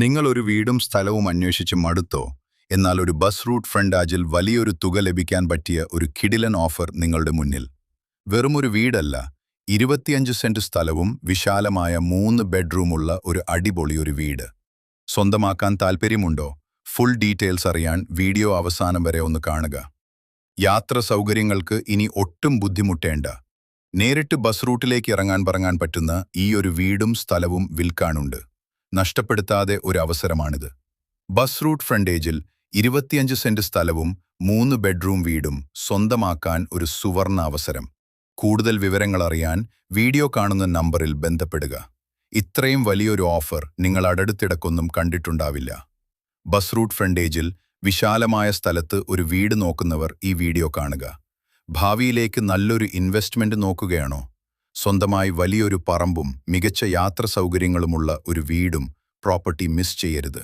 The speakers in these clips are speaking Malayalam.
നിങ്ങൾ ഒരു വീടും സ്ഥലവും അന്വേഷിച്ച് മടുത്തോ? എന്നാൽ ഒരു ബസ് റൂട്ട് ഫ്രണ്ടാജിൽ വലിയൊരു തുക ലഭിക്കാൻ പറ്റിയ ഒരു കിടിലൻ ഓഫർ നിങ്ങളുടെ മുന്നിൽ. വെറുമൊരു വീടല്ല, 25 സെന്റ് സ്ഥലവും വിശാലമായ 3 ബെഡ്റൂമുള്ള ഒരു അടിപൊളി ഒരു വീട്. സ്വന്തമാക്കാൻ താൽപ്പര്യമുണ്ടോ? ഫുൾ ഡീറ്റെയിൽസ് അറിയാൻ വീഡിയോ അവസാനം വരെ ഒന്ന് കാണുക. യാത്ര സൗകര്യങ്ങൾക്ക് ഇനി ഒട്ടും ബുദ്ധിമുട്ടേണ്ട. നേരിട്ട് ബസ് റൂട്ടിലേക്ക് ഇറങ്ങാൻ പറ്റുന്ന ഈ ഒരു വീടും സ്ഥലവും വിൽക്കാനുണ്ട്. നഷ്ടപ്പെടുത്താതെ ഒരു അവസരമാണിത്. ബസ് റൂട്ട് ഫ്രണ്ടേജിൽ 25 സെന്റ് സ്ഥലവും 3 ബെഡ്റൂം വീടും സ്വന്തമാക്കാൻ ഒരു സുവർണ അവസരം. കൂടുതൽ വിവരങ്ങൾ അറിയാൻ വീഡിയോ കാണുന്ന നമ്പറിൽ ബന്ധപ്പെടുക. ഇത്രയും വലിയൊരു ഓഫർ നിങ്ങൾ അടുത്തിടക്കൊന്നും കണ്ടിട്ടുണ്ടാവില്ല. ബസ് റൂട്ട് ഫ്രണ്ടേജിൽ വിശാലമായ സ്ഥലത്ത് ഒരു വീട് നോക്കുന്നവർ ഈ വീഡിയോ കാണുക. ഭാവിയിലേക്ക് നല്ലൊരു ഇൻവെസ്റ്റ്മെന്റ് നോക്കുകയാണോ? സ്വന്തമായി വലിയൊരു പറമ്പും മികച്ച യാത്ര സൗകര്യങ്ങളുമുള്ള ഒരു വീടും പ്രോപ്പർട്ടി മിസ് ചെയ്യരുത്.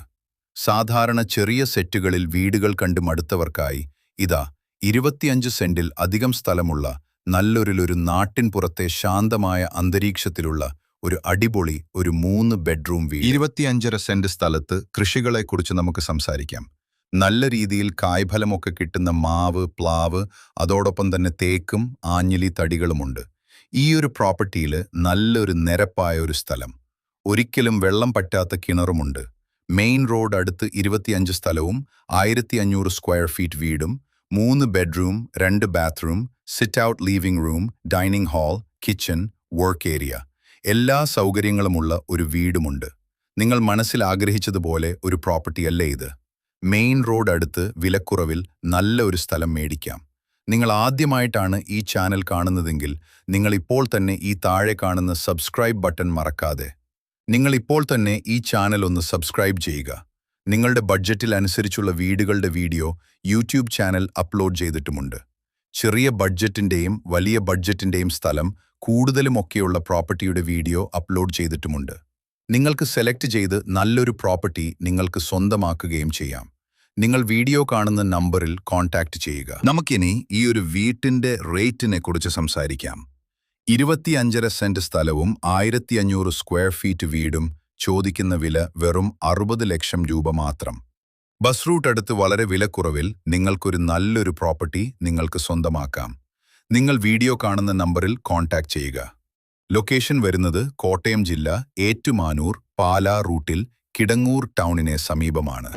സാധാരണ ചെറിയ സെറ്റുകളിൽ വീടുകൾ കണ്ട് മടുത്തവർക്കായി ഇതാ 25 സെന്റിൽ അധികം സ്ഥലമുള്ള നല്ലൊരു നാട്ടിൻ പുറത്തെ ശാന്തമായ അന്തരീക്ഷത്തിലുള്ള ഒരു അടിപൊളി ഒരു 3 ബെഡ്റൂം വീട്. 25.5 സെന്റ് സ്ഥലത്ത് കൃഷികളെക്കുറിച്ച് നമുക്ക് സംസാരിക്കാം. നല്ല രീതിയിൽ കായ്ഫലമൊക്കെ കിട്ടുന്ന മാവ്, പ്ലാവ്, അതോടൊപ്പം തന്നെ തേക്കും ആഞ്ഞിലി തടികളുമുണ്ട്. ഈ ഒരു പ്രോപ്പർട്ടിയിൽ നല്ലൊരു നിരപ്പായ ഒരു സ്ഥലം, ഒരിക്കലും വെള്ളം പറ്റാത്ത കിണറുമുണ്ട്. മെയിൻ റോഡ് അടുത്ത് 25 സ്ഥലവും 1500 സ്ക്വയർ ഫീറ്റ് വീടും 3 bedroom, 2 bathroom, sit out living room, dining hall, kitchen, work area, എല്ലാ സൗകര്യങ്ങളുമുള്ള ഒരു വീടുമുണ്ട്. നിങ്ങൾ മനസ്സിൽ ആഗ്രഹിച്ചതുപോലെ ഒരു പ്രോപ്പർട്ടിയല്ലേ ഇത്? മെയിൻ റോഡ് അടുത്ത് വിലക്കുറവിൽ നല്ല ഒരു സ്ഥലം മേടിക്കാം. നിങ്ങൾ ആദ്യമായിട്ടാണ് ഈ ചാനൽ കാണുന്നതെങ്കിൽ നിങ്ങൾ ഇപ്പോൾ തന്നെ ഈ താഴെ കാണുന്ന സബ്സ്ക്രൈബ് ബട്ടൺ മറക്കാതെ നിങ്ങൾ ഇപ്പോൾ തന്നെ ഈ ചാനൽ ഒന്ന് സബ്സ്ക്രൈബ് ചെയ്യുക. നിങ്ങളുടെ ബഡ്ജറ്റിൽ അനുസരിച്ചുള്ള വീടുകളുടെ വീഡിയോ യൂട്യൂബ് ചാനൽ അപ്ലോഡ് ചെയ്തിട്ടുമുണ്ട്. ചെറിയ ബഡ്ജറ്റിൻ്റെയും വലിയ ബഡ്ജറ്റിൻ്റെയും സ്ഥലം കൂടുതലുമൊക്കെയുള്ള പ്രോപ്പർട്ടിയുടെ വീഡിയോ അപ്ലോഡ് ചെയ്തിട്ടുമുണ്ട്. നിങ്ങൾക്ക് സെലക്ട് ചെയ്ത് നല്ലൊരു പ്രോപ്പർട്ടി നിങ്ങൾക്ക് സ്വന്തമാക്കുകയും ചെയ്യാം. നിങ്ങൾ വീഡിയോ കാണുന്ന നമ്പറിൽ കോൺടാക്റ്റ് ചെയ്യുക. നമുക്കിനി ഈ ഒരു വീട്ടിന്റെ റേറ്റിനെ കുറിച്ച് സംസാരിക്കാം. 25.5 സെന്റ് സ്ഥലവും 1500 സ്ക്വയർ ഫീറ്റ് വീടും ചോദിക്കുന്ന വില വെറും 60 ലക്ഷം രൂപ മാത്രം. ബസ് റൂട്ട് അടുത്ത് വളരെ വിലക്കുറവിൽ നിങ്ങൾക്കൊരു നല്ലൊരു പ്രോപ്പർട്ടി നിങ്ങൾക്ക് സ്വന്തമാക്കാം. നിങ്ങൾ വീഡിയോ കാണുന്ന നമ്പറിൽ കോൺടാക്റ്റ് ചെയ്യുക. ലൊക്കേഷൻ വരുന്നത് കോട്ടയം ജില്ല, ഏറ്റുമാനൂർ, പാലാ റൂട്ടിൽ കിടങ്ങൂർ ടൗണിന് സമീപമാണ്.